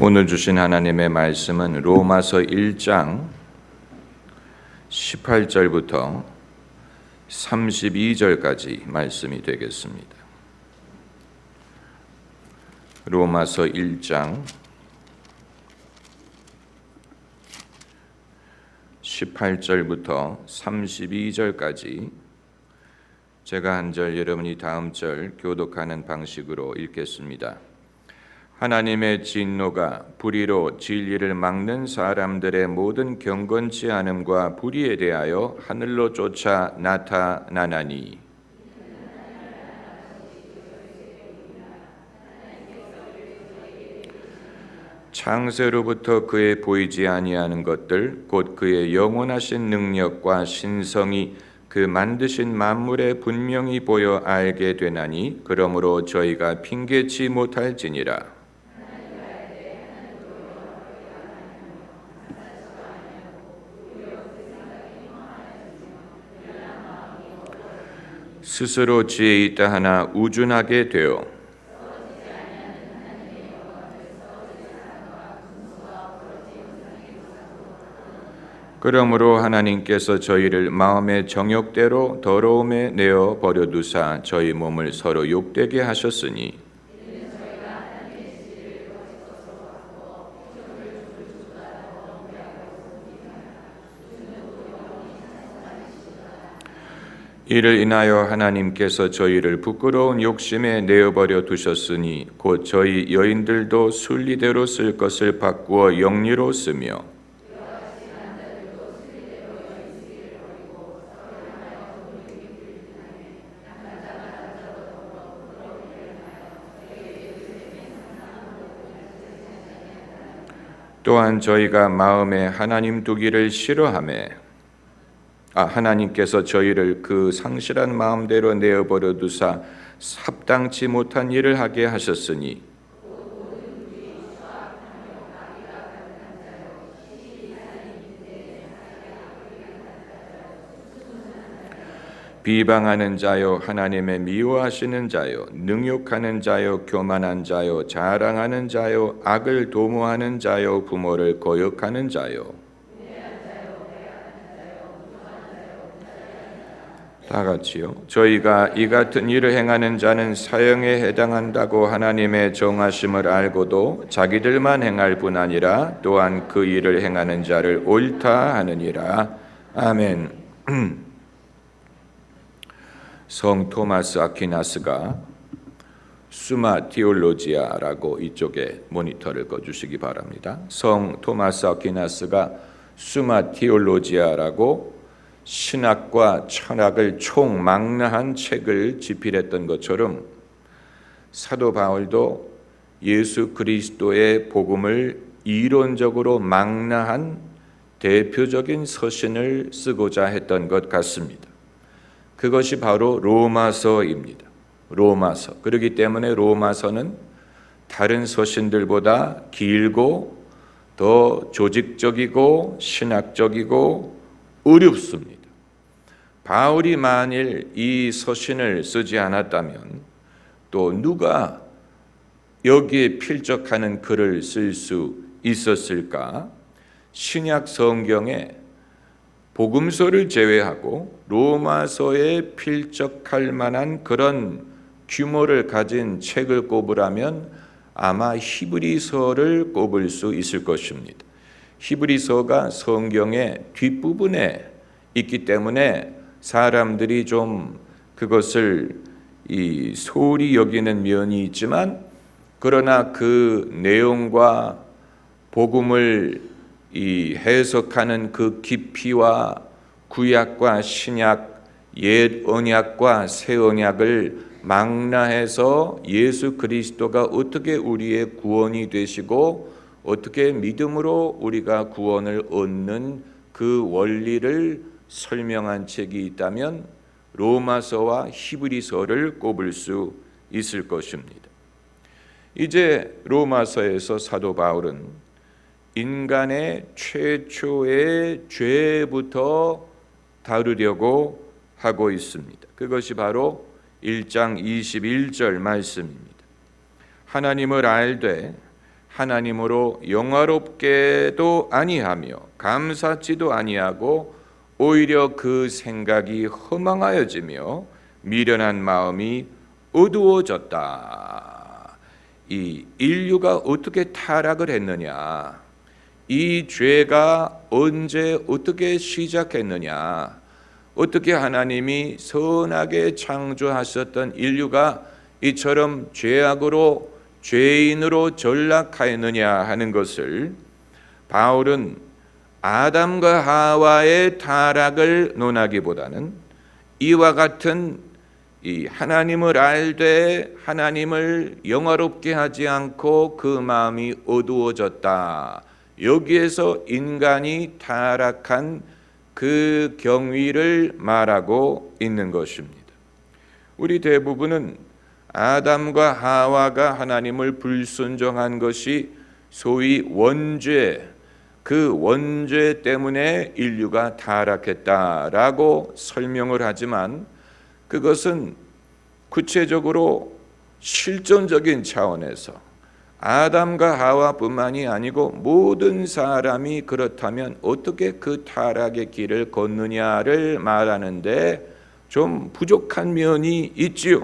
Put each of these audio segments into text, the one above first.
오늘 주신 하나님의 말씀은 로마서 1장 18절부터 32절까지 말씀이 되겠습니다. 로마서 1장 18절부터 32절까지 제가 한 절, 여러분이 다음 절 교독하는 방식으로 읽겠습니다. 하나님의 진노가 불의로 진리를 막는 사람들의 모든 경건치 않음과 불의에 대하여 하늘로 쫓아 나타나나니 창세로부터 그의 보이지 아니하는 것들 곧 그의 영원하신 능력과 신성이 그 만드신 만물에 분명히 보여 알게 되나니 그러므로 저희가 핑계치 못할지니라. 스스로 지혜 있다 하나 우준하게 되어 그러므로 하나님께서 저희를 마음의 정욕대로 더러움에 내어 버려두사 저희 몸을 서로 욕되게 하셨으니 이를 인하여 하나님께서 저희를 부끄러운 욕심에 내어버려 두셨으니 곧 저희 여인들도 순리대로 쓸 것을 바꾸어 영리로 쓰며 또한 저희가 마음에 하나님 두기를 싫어하매 하나님께서 저희를 그 상실한 마음대로 내어버려 두사 합당치 못한 일을 하게 하셨으니 비방하는 자요 하나님의 미워하시는 자요 능욕하는 자요 교만한 자요 자랑하는 자요 악을 도모하는 자요 부모를 거역하는 자요 다 같이요. 저희가 이 같은 일을 행하는 자는 사형에 해당한다고 하나님의 정하심을 알고도 자기들만 행할 뿐 아니라 또한 그 일을 행하는 자를 옳다 하느니라. 아멘. 성 토마스 아퀴나스가 수마 디올로지아라고 이쪽에 모니터를 꺼주시기 바랍니다. 성 토마스 아퀴나스가 수마 디올로지아라고 신학과 철학을 총망라한 책을 집필했던 것처럼 사도 바울도 예수 그리스도의 복음을 이론적으로 망라한 대표적인 서신을 쓰고자 했던 것 같습니다. 그것이 바로 로마서입니다. 로마서. 그렇기 때문에 로마서는 다른 서신들보다 길고 더 조직적이고 신학적이고 어렵습니다. 바울이 만일 이 서신을 쓰지 않았다면 또 누가 여기에 필적하는 글을 쓸 수 있었을까? 신약 성경에 복음서를 제외하고 로마서에 필적할 만한 그런 규모를 가진 책을 꼽으라면 아마 히브리서를 꼽을 수 있을 것입니다. 히브리서가 성경의 뒷부분에 있기 때문에 사람들이 좀 그것을 소홀히 여기는 면이 있지만 그러나 그 내용과 복음을 해석하는 그 깊이와 구약과 신약, 옛 언약과 새 언약을 망라해서 예수 그리스도가 어떻게 우리의 구원이 되시고 어떻게 믿음으로 우리가 구원을 얻는 그 원리를 설명한 책이 있다면 로마서와 히브리서를 꼽을 수 있을 것입니다. 이제 로마서에서 사도 바울은 인간의 최초의 죄부터 다루려고 하고 있습니다. 그것이 바로 1장 21절 말씀입니다. 하나님을 알되 하나님으로 영화롭게도 아니하며 감사치도 아니하고 오히려 그 생각이 허망하여지며 미련한 마음이 어두워졌다. 이 인류가 어떻게 타락을 했느냐, 이 죄가 언제 어떻게 시작했느냐, 어떻게 하나님이 선하게 창조하셨던 인류가 이처럼 죄악으로 죄인으로 전락하였느냐 하는 것을 바울은 아담과 하와의 타락을 논하기보다는 이와 같은 이 하나님을 알되 하나님을 영화롭게 하지 않고 그 마음이 어두워졌다, 여기에서 인간이 타락한 그 경위를 말하고 있는 것입니다. 우리 대부분은 아담과 하와가 하나님을 불순종한 것이 소위 원죄, 그 원죄 때문에 인류가 타락했다라고 설명을 하지만 그것은 구체적으로 실존적인 차원에서 아담과 하와뿐만이 아니고 모든 사람이 그렇다면 어떻게 그 타락의 길을 걷느냐를 말하는데 좀 부족한 면이 있지요.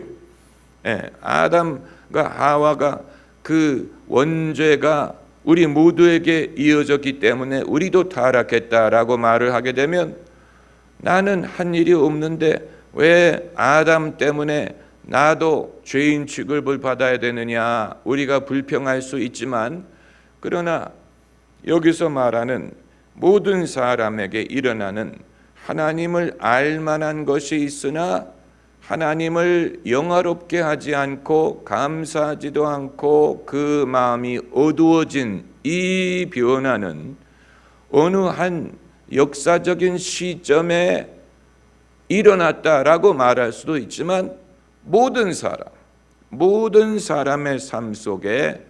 아담과 하와가 그 원죄가 우리 모두에게 이어졌기 때문에 우리도 타락했다라고 말을 하게 되면 나는 한 일이 없는데 왜 아담 때문에 나도 죄인 취급을 받아야 되느냐, 우리가 불평할 수 있지만, 그러나 여기서 말하는 모든 사람에게 일어나는 하나님을 알 만한 것이 있으나 하나님을 영화롭게 하지 않고 감사하지도 않고 그 마음이 어두워진 이 변화는 어느 한 역사적인 시점에 일어났다라고 말할 수도 있지만 모든 사람의 삶 속에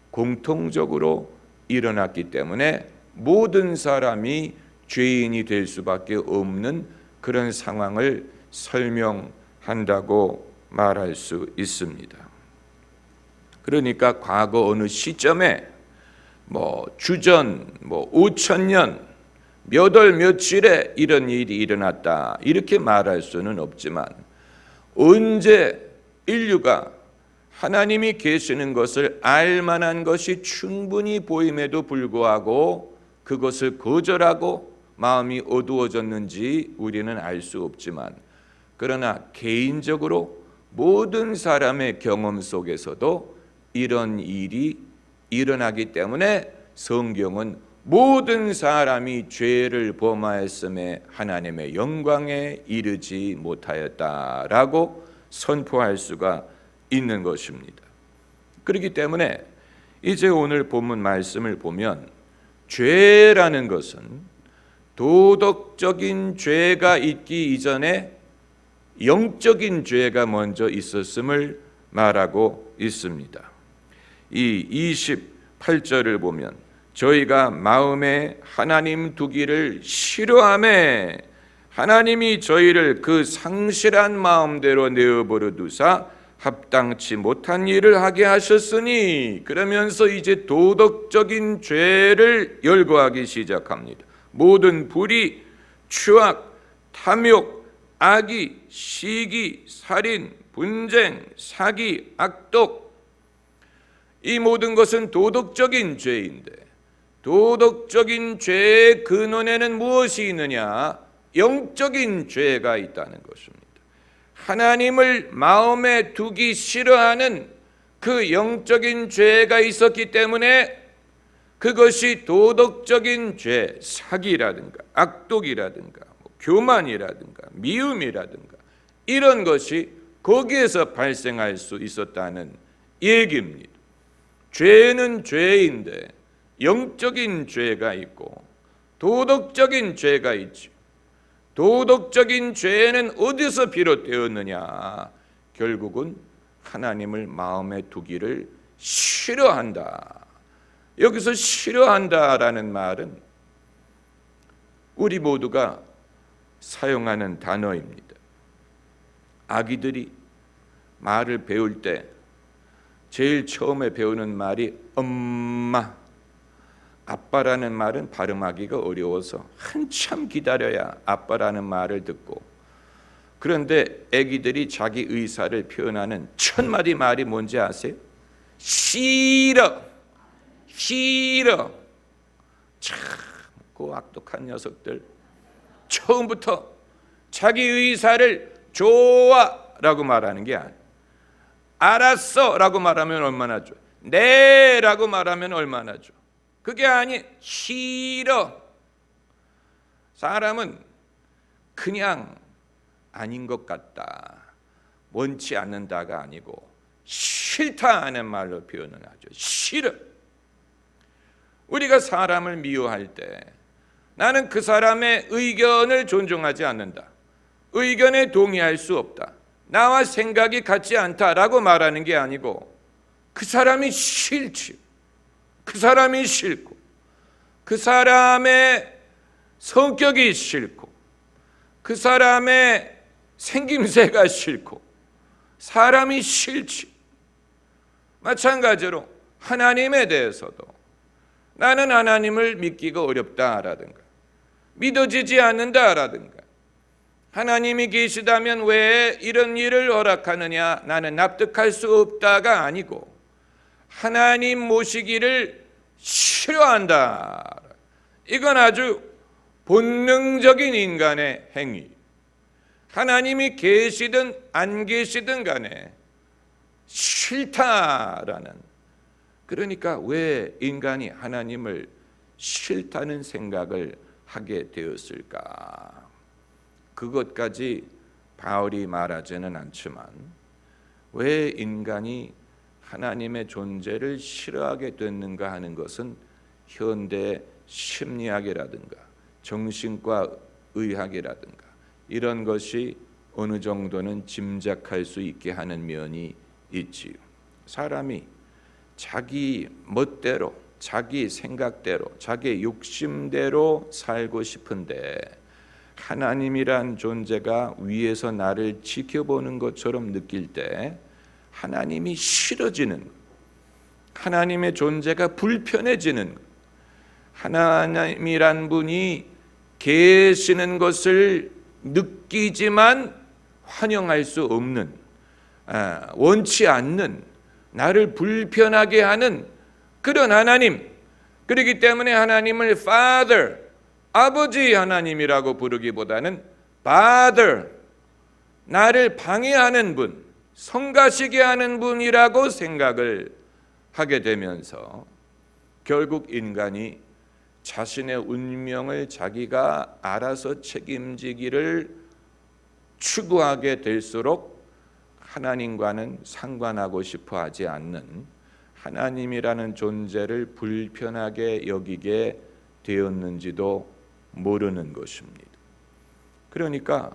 공통적으로 일어났기 때문에 모든 사람이 죄인이 될 수밖에 없는 그런 상황을 설명한다고 말할 수 있습니다. 그러니까 과거 어느 시점에 주전 5,000년 몇 월 며칠에 이런 일이 일어났다 이렇게 말할 수는 없지만 언제 인류가 하나님이 계시는 것을 알 만한 것이 충분히 보임에도 불구하고 그것을 거절하고 마음이 어두워졌는지 우리는 알 수 없지만, 그러나 개인적으로 모든 사람의 경험 속에서도 이런 일이 일어나기 때문에 성경은 모든 사람이 죄를 범하였음에 하나님의 영광에 이르지 못하였다라고 선포할 수가 있는 것입니다. 그렇기 때문에 이제 오늘 본문 말씀을 보면 죄라는 것은 도덕적인 죄가 있기 이전에 영적인 죄가 먼저 있었음을 말하고 있습니다. 이 28절을 보면 저희가 마음에 하나님 두기를 싫어하매 하나님이 저희를 그 상실한 마음대로 내어버려 두사 합당치 못한 일을 하게 하셨으니, 그러면서 이제 도덕적인 죄를 열거하기 시작합니다. 모든 불의, 추악, 탐욕, 악의, 시기, 살인, 분쟁, 사기, 악독, 이 모든 것은 도덕적인 죄인데 도덕적인 죄의 근원에는 무엇이 있느냐? 영적인 죄가 있다는 것입니다. 하나님을 마음에 두기 싫어하는 그 영적인 죄가 있었기 때문에 그것이 도덕적인 죄, 사기라든가 악독이라든가 교만이라든가 미움이라든가 이런 것이 거기에서 발생할 수 있었다는 얘기입니다. 죄는 죄인데 영적인 죄가 있고 도덕적인 죄가 있죠. 도덕적인 죄는 어디서 비롯되었느냐? 결국은 하나님을 마음에 두기를 싫어한다. 여기서 싫어한다라는 말은 우리 모두가 사용하는 단어입니다. 아기들이 말을 배울 때 제일 처음에 배우는 말이 엄마. 아빠라는 말은 발음하기가 어려워서 한참 기다려야 아빠라는 말을 듣고, 그런데 아기들이 자기 의사를 표현하는 첫 마디 말이 뭔지 아세요? 싫어, 싫어. 참, 그 악독한 녀석들. 처음부터 자기 의사를 좋아라고 말하는 게 아니에요. 알았어라고 말하면 얼마나 좋아. 네라고 말하면 얼마나 좋아. 그게 아니, 싫어. 사람은 그냥 아닌 것 같다, 원치 않는다가 아니고 싫다 하는 말로 표현을 하죠. 싫어. 우리가 사람을 미워할 때 나는 그 사람의 의견을 존중하지 않는다, 의견에 동의할 수 없다, 나와 생각이 같지 않다라고 말하는 게 아니고 그 사람이 싫지, 그 사람이 싫고, 그 사람의 성격이 싫고, 그 사람의 생김새가 싫고, 사람이 싫지. 마찬가지로 하나님에 대해서도 나는 하나님을 믿기가 어렵다라든가 믿어지지 않는다라든가, 하나님이 계시다면 왜 이런 일을 허락하느냐, 나는 납득할 수 없다가 아니고 하나님 모시기를 싫어한다. 이건 아주 본능적인 인간의 행위. 하나님이 계시든 안 계시든 간에 싫다라는, 그러니까 왜 인간이 하나님을 싫다는 생각을 하게 되었을까? 그것까지 바울이 말하지는 않지만 왜 인간이 하나님의 존재를 싫어하게 됐는가 하는 것은 현대 심리학이라든가 정신과 의학이라든가 이런 것이 어느 정도는 짐작할 수 있게 하는 면이 있지요. 사람이 자기 멋대로, 자기 생각대로, 자기 욕심대로 살고 싶은데 하나님이란 존재가 위에서 나를 지켜보는 것처럼 느낄 때 하나님이 싫어지는, 하나님의 존재가 불편해지는, 하나님이란 분이 계시는 것을 느끼지만 환영할 수 없는, 원치 않는, 나를 불편하게 하는 그런 하나님. 그렇기 때문에 하나님을 Father, 아버지 하나님이라고 부르기보다는 Father, 나를 방해하는 분, 성가시게 하는 분이라고 생각을 하게 되면서 결국 인간이 자신의 운명을 자기가 알아서 책임지기를 추구하게 될수록 하나님과는 상관하고 싶어 하지 않는, 하나님이라는 존재를 불편하게 여기게 되었는지도 모르는 것입니다. 그러니까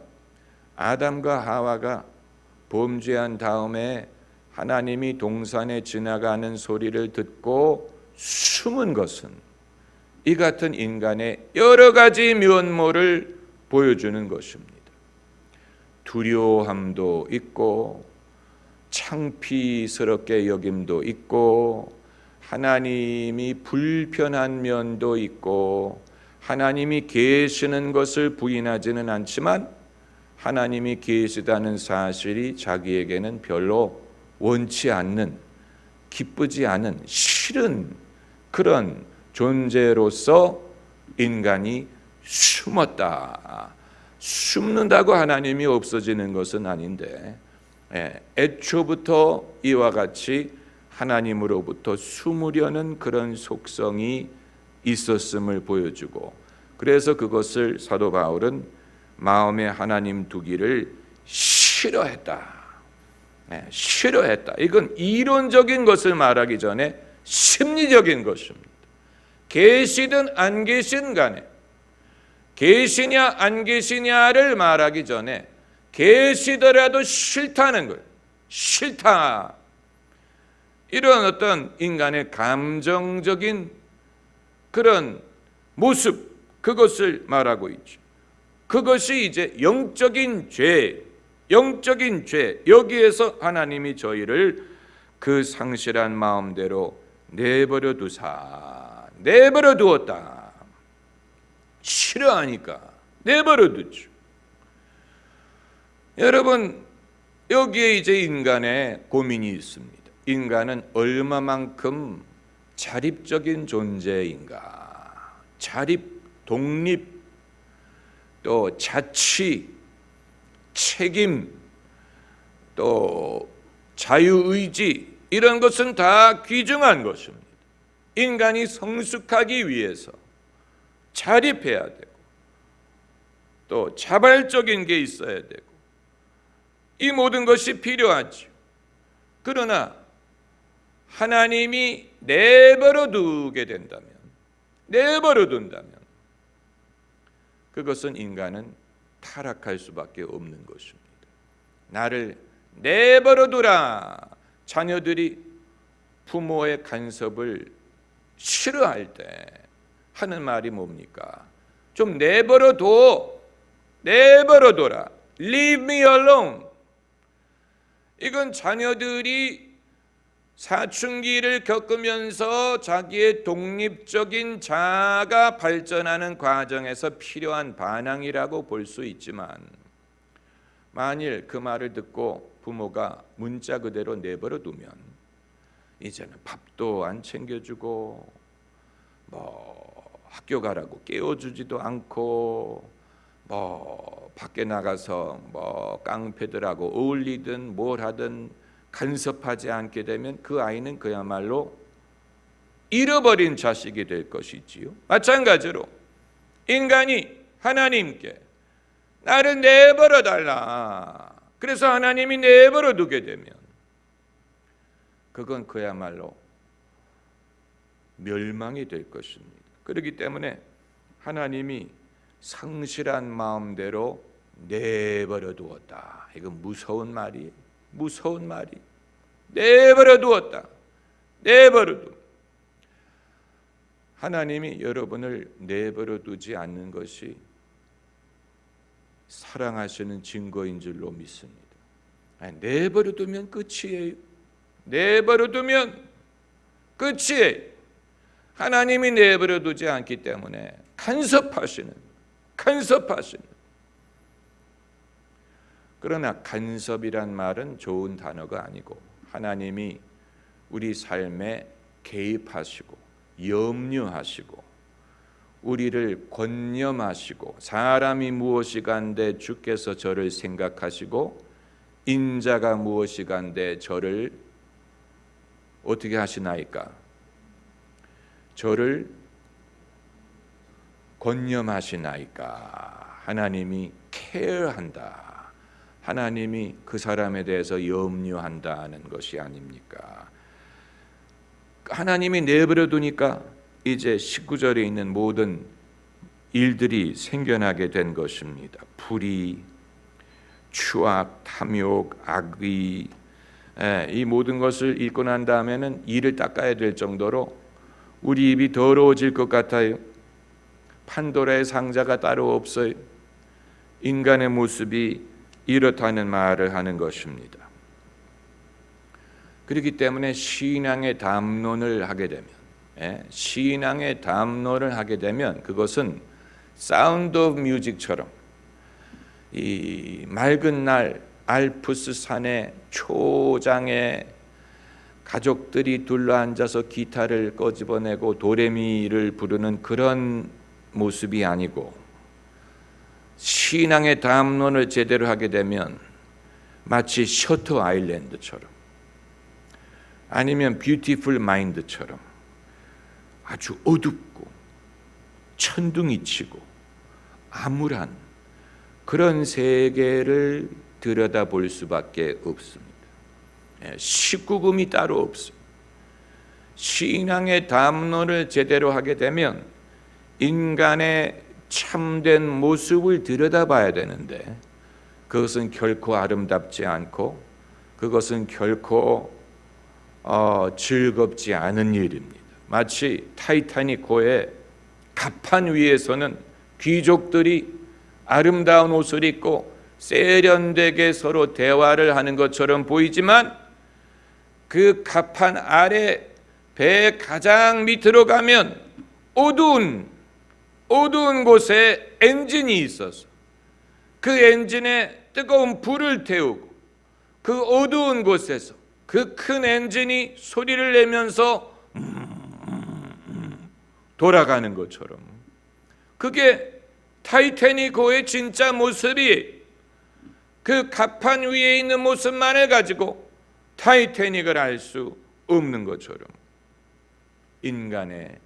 아담과 하와가 범죄한 다음에 하나님이 동산에 지나가는 소리를 듣고 숨은 것은 이 같은 인간의 여러 가지 면모를 보여주는 것입니다. 두려움도 있고 창피스럽게 여김도 있고 하나님이 불편한 면도 있고, 하나님이 계시는 것을 부인하지는 않지만 하나님이 계시다는 사실이 자기에게는 별로 원치 않는, 기쁘지 않은, 싫은 그런 존재로서 인간이 숨었다. 숨는다고 하나님이 없어지는 것은 아닌데 애초부터 이와 같이 하나님으로부터 숨으려는 그런 속성이 있었음을 보여주고, 그래서 그것을 사도 바울은 마음에 하나님 두기를 싫어했다. 싫어했다. 이건 이론적인 것을 말하기 전에 심리적인 것입니다. 계시든 안 계신 간에, 계시냐 안 계시냐를 말하기 전에 계시더라도 싫다는 거예요. 싫다. 이런 어떤 인간의 감정적인 그런 모습, 그것을 말하고 있죠. 그것이 이제 영적인 죄, 영적인 죄. 여기에서 하나님이 저희를 그 상실한 마음대로 내버려 두었다. 싫어하니까 내버려 두죠. 여러분, 여기에 이제 인간의 고민이 있습니다. 인간은 얼마만큼 자립적인 존재인가? 자립, 독립, 또 자치, 책임, 또 자유의지, 이런 것은 다 귀중한 것입니다. 인간이 성숙하기 위해서 자립해야 되고 또 자발적인 게 있어야 되고 이 모든 것이 필요하죠. 그러나 하나님이 내버려 둔다면 그것은 인간은 타락할 수밖에 없는 것입니다. 나를 내버려 두라. 자녀들이 부모의 간섭을 싫어할 때 하는 말이 뭡니까? 좀 내버려 둬라. Leave me alone. 이건 자녀들이 사춘기를 겪으면서 자기의 독립적인 자아가 발전하는 과정에서 필요한 반항이라고 볼 수 있지만, 만일 그 말을 듣고 부모가 문자 그대로 내버려 두면 이제는 밥도 안 챙겨주고 학교 가라고 깨워주지도 않고 밖에 나가서 깡패들하고 어울리든 뭘 하든 간섭하지 않게 되면 그 아이는 그야말로 잃어버린 자식이 될 것이지요. 마찬가지로 인간이 하나님께 나를 내버려 달라, 그래서 하나님이 내버려 두게 되면 그건 그야말로 멸망이 될 것입니다. 그렇기 때문에 하나님이 상실한 마음대로 내버려 두었다. 이건 무서운 말이에요. 무서운 말이. 내버려 두었다. 내버려 두. 하나님이 여러분을 내버려 두지 않는 것이 사랑하시는 증거인 줄로 믿습니다. 내버려 두면 끝이에요. 내버려 두면 끝이에요. 하나님이 내버려 두지 않기 때문에 간섭하시는. 그러나 간섭이란 말은 좋은 단어가 아니고 하나님이 우리 삶에 개입하시고 염려하시고 우리를 권념하시고, 사람이 무엇이간데 주께서 저를 생각하시고 인자가 무엇이간데 저를 어떻게 하시나이까? 저를 권념하시나이까? 하나님이 케어한다. 하나님이 그 사람에 대해서 염려한다는 것이 아닙니까? 하나님이 내버려 두니까 이제 19절에 있는 모든 일들이 생겨나게 된 것입니다. 불의, 추악, 탐욕, 악의, 이 모든 것을 읽고 난 다음에는 이를 닦아야 될 정도로 우리 입이 더러워질 것 같아요. 판도라의 상자가 따로 없어요. 인간의 모습이 이렇다는 말을 하는 것입니다. 그렇기 때문에 신앙의 담론을 하게 되면 그것은 사운드 오브 뮤직처럼 이 맑은 날 알프스 산의 초장에 가족들이 둘러앉아서 기타를 꺼집어내고 도레미를 부르는 그런 모습이 아니고, 신앙의 담론을 제대로 하게 되면 마치 셔터 아일랜드처럼 아니면 뷰티풀 마인드처럼 아주 어둡고 천둥이 치고 암울한 그런 세계를 들여다볼 수밖에 없습니다. 19금이 따로 없어요. 신앙의 담론을 제대로 하게 되면 인간의 참된 모습을 들여다봐야 되는데 그것은 결코 아름답지 않고 그것은 결코 즐겁지 않은 일입니다. 마치 타이타닉호의 갑판 위에서는 귀족들이 아름다운 옷을 입고 세련되게 서로 대화를 하는 것처럼 보이지만 그 갑판 아래 배 가장 밑으로 가면 어두운 곳에 엔진이 있어서 그 엔진에 뜨거운 불을 태우고 그 어두운 곳에서 그 큰 엔진이 소리를 내면서 돌아가는 것처럼, 그게 타이타닉호의 진짜 모습이 그 갑판 위에 있는 모습만을 가지고 타이타닉을 알 수 없는 것처럼 인간의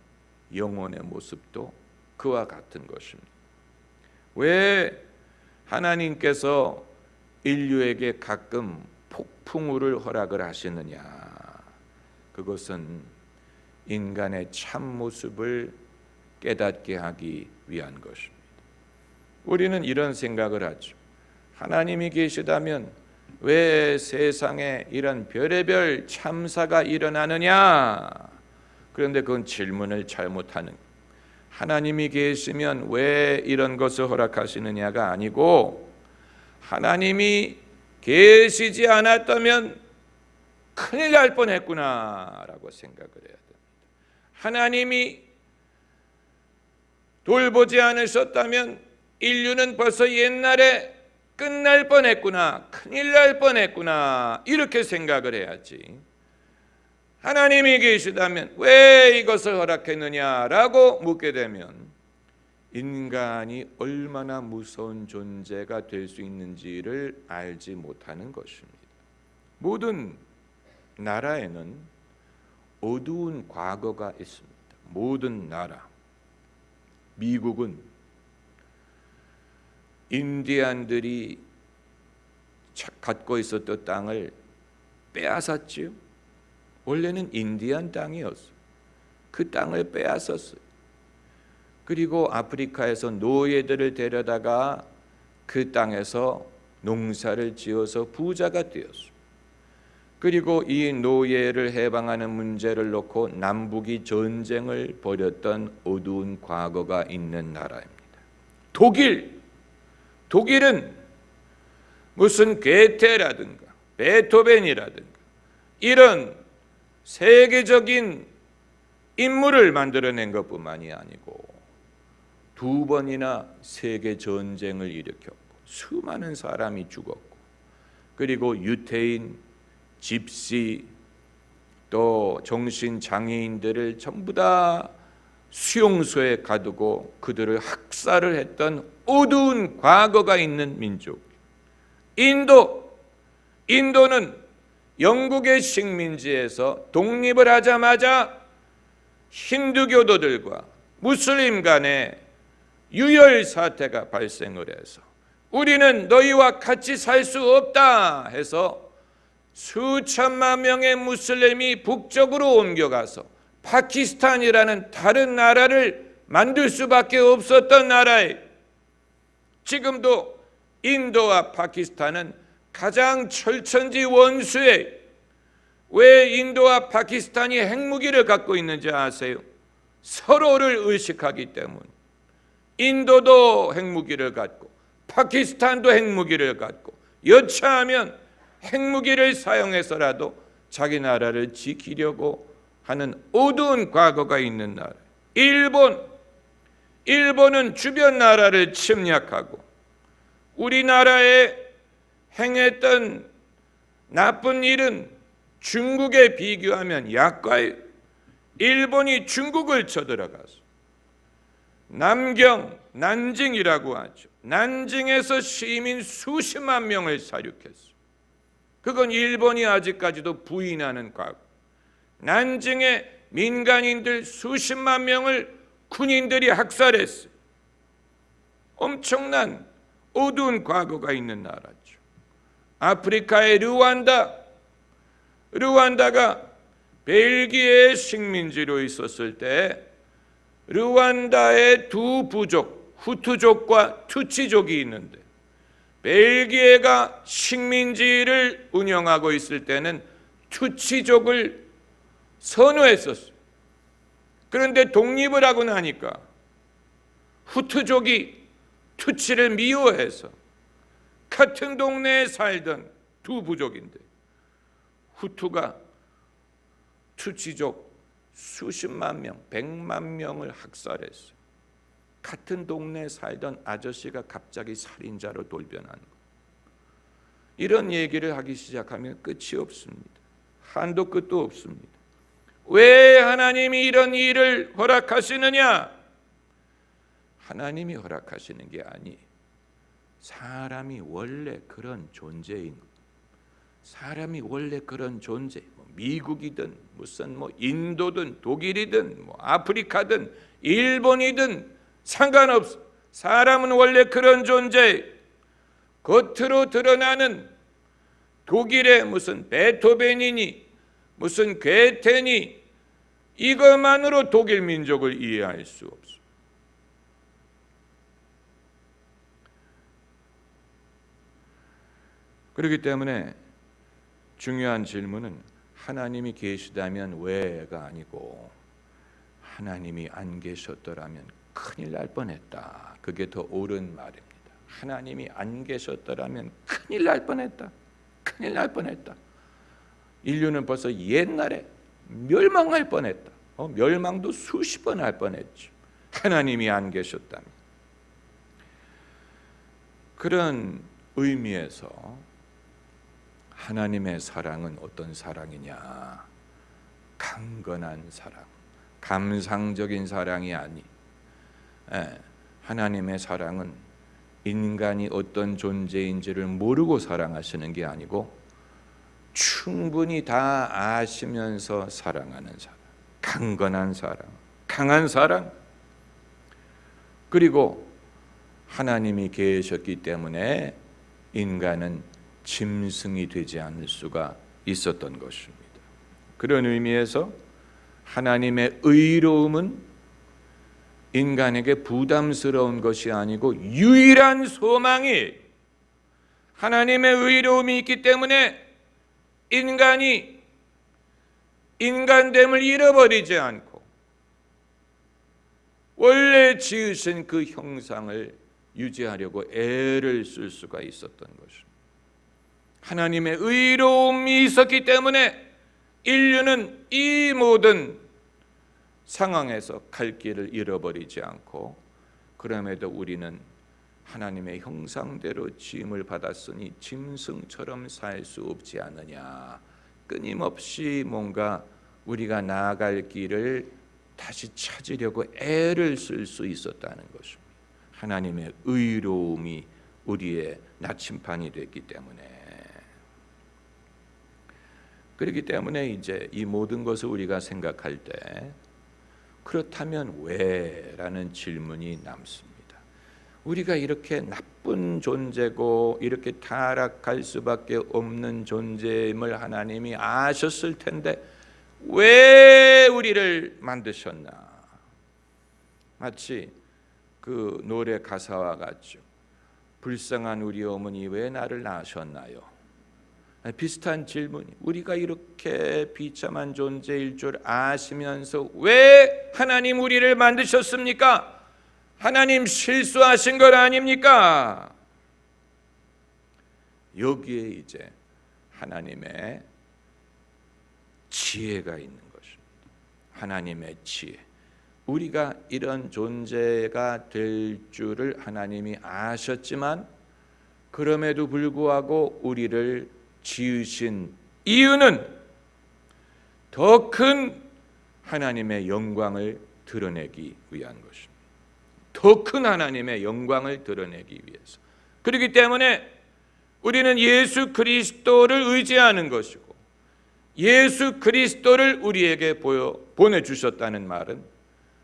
영혼의 모습도 그와 같은 것입니다. 왜 하나님께서 인류에게 가끔 폭풍우를 허락을 하시느냐? 그것은 인간의 참 모습을 깨닫게 하기 위한 것입니다. 우리는 이런 생각을 하죠. 하나님이 계시다면 왜 세상에 이런 별의별 참사가 일어나느냐? 그런데 그건 질문을 잘못하는 거예요. 하나님이 계시면 왜 이런 것을 허락하시느냐가 아니고, 하나님이 계시지 않았다면 큰일 날 뻔했구나라고 생각을 해야 됩니다. 하나님이 돌보지 않으셨다면 인류는 벌써 옛날에 끝날 뻔했구나, 큰일 날 뻔했구나, 이렇게 생각을 해야지. 하나님이 계시다면 왜 이것을 허락했느냐라고 묻게 되면 인간이 얼마나 무서운 존재가 될 수 있는지를 알지 못하는 것입니다. 모든 나라에는 어두운 과거가 있습니다. 모든 나라. 미국은 인디안들이 갖고 있었던 땅을 빼앗았지요. 원래는 인디안 땅이었어요. 그 땅을 빼앗았어요. 그리고 아프리카에서 노예들을 데려다가 그 땅에서 농사를 지어서 부자가 되었어요. 그리고 이 노예를 해방하는 문제를 놓고 남북이 전쟁을 벌였던 어두운 과거가 있는 나라입니다. 독일은 무슨 괴테라든가 베토벤이라든가 이런 세계적인 인물을 만들어낸 것뿐만이 아니고 2번이나 세계 전쟁을 일으켰고 수많은 사람이 죽었고, 그리고 유태인, 집시, 또 정신장애인들을 전부 다 수용소에 가두고 그들을 학살을 했던 어두운 과거가 있는 민족. 인도는 영국의 식민지에서 독립을 하자마자 힌두교도들과 무슬림 간의 유혈 사태가 발생을 해서 우리는 너희와 같이 살 수 없다 해서 수천만 명의 무슬림이 북쪽으로 옮겨가서 파키스탄이라는 다른 나라를 만들 수밖에 없었던 나라에, 지금도 인도와 파키스탄은 가장 철천지 원수에, 왜 인도와 파키스탄이 핵무기를 갖고 있는지 아세요? 서로를 의식하기 때문. 인도도 핵무기를 갖고 파키스탄도 핵무기를 갖고 여차하면 핵무기를 사용해서라도 자기 나라를 지키려고 하는 어두운 과거가 있는 나라. 일본은 주변 나라를 침략하고 우리나라에 행했던 나쁜 일은 중국에 비교하면 약과예요. 일본이 중국을 쳐들어가서 난징이라고 하죠. 난징에서 시민 수십만 명을 사륙했어요. 그건 일본이 아직까지도 부인하는 과거. 난징의 민간인들 수십만 명을 군인들이 학살했어요. 엄청난 어두운 과거가 있는 나라죠. 아프리카의 르완다가 벨기에의 식민지로 있었을 때 르완다의 두 부족, 후투족과 투치족이 있는데 벨기에가 식민지를 운영하고 있을 때는 투치족을 선호했었어요. 그런데 독립을 하고 나니까 후투족이 투치를 미워해서 같은 동네에 살던 두 부족인데 후투가 투치족 수십만 명, 100만 명을 학살했어요. 같은 동네에 살던 아저씨가 갑자기 살인자로 돌변한 거. 이런 얘기를 하기 시작하면 끝이 없습니다. 한도 끝도 없습니다. 왜 하나님이 이런 일을 허락하시느냐? 하나님이 허락하시는 게 아니에요. 사람이 원래 그런 존재인 것. 사람이 원래 그런 존재. 미국이든 무슨 인도든 독일이든 아프리카든 일본이든 상관없어. 사람은 원래 그런 존재. 겉으로 드러나는 독일의 무슨 베토벤이니 무슨 괴테니 이것만으로 독일 민족을 이해할 수 없어. 그렇기 때문에 중요한 질문은 하나님이 계시다면 왜가 아니고 하나님이 안 계셨더라면 큰일 날 뻔했다. 그게 더 옳은 말입니다. 하나님이 안 계셨더라면 큰일 날 뻔했다. 큰일 날 뻔했다. 인류는 벌써 옛날에 멸망할 뻔했다. 멸망도 수십 번 할 뻔했죠. 하나님이 안 계셨다면. 그런 의미에서 하나님의 사랑은 어떤 사랑이냐? 강건한 사랑, 감상적인 사랑이 아니. 하나님의 사랑은 인간이 어떤 존재인지를 모르고 사랑하시는 게 아니고 충분히 다 아시면서 사랑하는 사랑, 강건한 사랑, 강한 사랑. 그리고 하나님이 계셨기 때문에 인간은 짐승이 되지 않을 수가 있었던 것입니다. 그런 의미에서 하나님의 의로움은 인간에게 부담스러운 것이 아니고 유일한 소망이, 하나님의 의로움이 있기 때문에 인간이 인간됨을 잃어버리지 않고 원래 지으신 그 형상을 유지하려고 애를 쓸 수가 있었던 것입니다. 하나님의 의로움이 있었기 때문에 인류는 이 모든 상황에서 갈 길을 잃어버리지 않고, 그럼에도 우리는 하나님의 형상대로 지음을 받았으니 짐승처럼 살 수 없지 않느냐. 끊임없이 뭔가 우리가 나아갈 길을 다시 찾으려고 애를 쓸 수 있었다는 것입니다. 하나님의 의로움이 우리의 나침판이 됐기 때문에. 그렇기 때문에 이제 이 모든 것을 우리가 생각할 때 그렇다면 왜? 라는 질문이 남습니다. 우리가 이렇게 나쁜 존재고 이렇게 타락할 수밖에 없는 존재임을 하나님이 아셨을 텐데 왜 우리를 만드셨나? 마치 그 노래 가사와 같죠. 불쌍한 우리 어머니 왜 나를 낳으셨나요? 비슷한 질문이, 우리가 이렇게 비참한 존재일 줄 아시면서 왜 하나님 우리를 만드셨습니까? 하나님 실수하신 것 아닙니까? 여기에 이제 하나님의 지혜가 있는 것입니다. 하나님의 지혜. 우리가 이런 존재가 될 줄을 하나님이 아셨지만 그럼에도 불구하고 우리를 지으신 이유는 더 큰 하나님의 영광을 드러내기 위한 것입니다. 더 큰 하나님의 영광을 드러내기 위해서. 그렇기 때문에 우리는 예수 그리스도를 의지하는 것이고 예수 그리스도를 우리에게 보내주셨다는 말은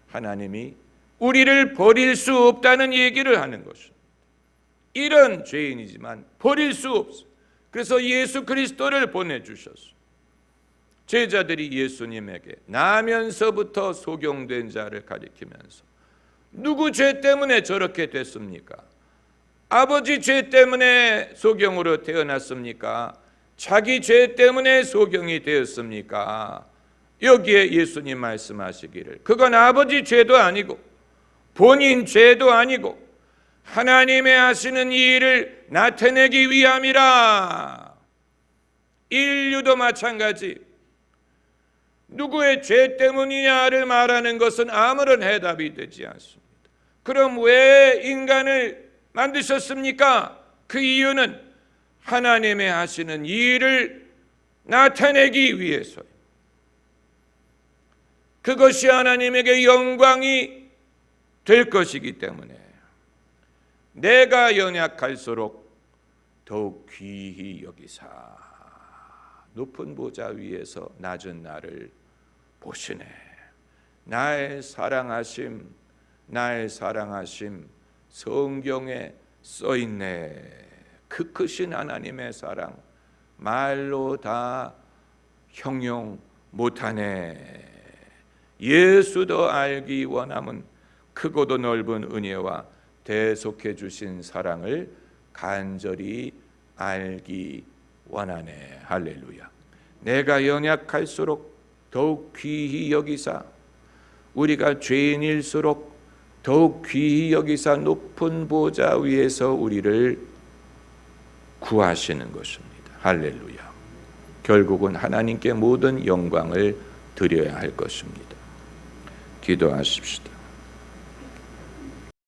하나님이 우리를 버릴 수 없다는 얘기를 하는 것입니다. 이런 죄인이지만 버릴 수 없어. 그래서 예수 그리스도를 보내주셨어. 제자들이 예수님에게 나면서부터 소경된 자를 가리키면서 누구 죄 때문에 저렇게 됐습니까? 아버지 죄 때문에 소경으로 태어났습니까? 자기 죄 때문에 소경이 되었습니까? 여기에 예수님 말씀하시기를 그건 아버지 죄도 아니고 본인 죄도 아니고 하나님의 하시는 이 일을 나타내기 위함이라. 인류도 마찬가지. 누구의 죄 때문이냐를 말하는 것은 아무런 해답이 되지 않습니다. 그럼 왜 인간을 만드셨습니까? 그 이유는 하나님의 하시는 일을 나타내기 위해서요. 그것이 하나님에게 영광이 될 것이기 때문에 내가 연약할수록 더욱 귀히 여기사 높은 보좌 위에서 낮은 나를 보시네. 나의 사랑하심 성경에 써있네. 그 크신 하나님의 사랑 말로 다 형용 못하네. 예수도 알기 원함은 크고도 넓은 은혜와 대속해 주신 사랑을 간절히 알기 원하네. 할렐루야. 내가 연약할수록 더욱 귀히 여기사, 우리가 죄인일수록 더욱 귀히 여기사 높은 보좌 위에서 우리를 구하시는 것입니다. 할렐루야. 결국은 하나님께 모든 영광을 드려야 할 것입니다. 기도하십시다.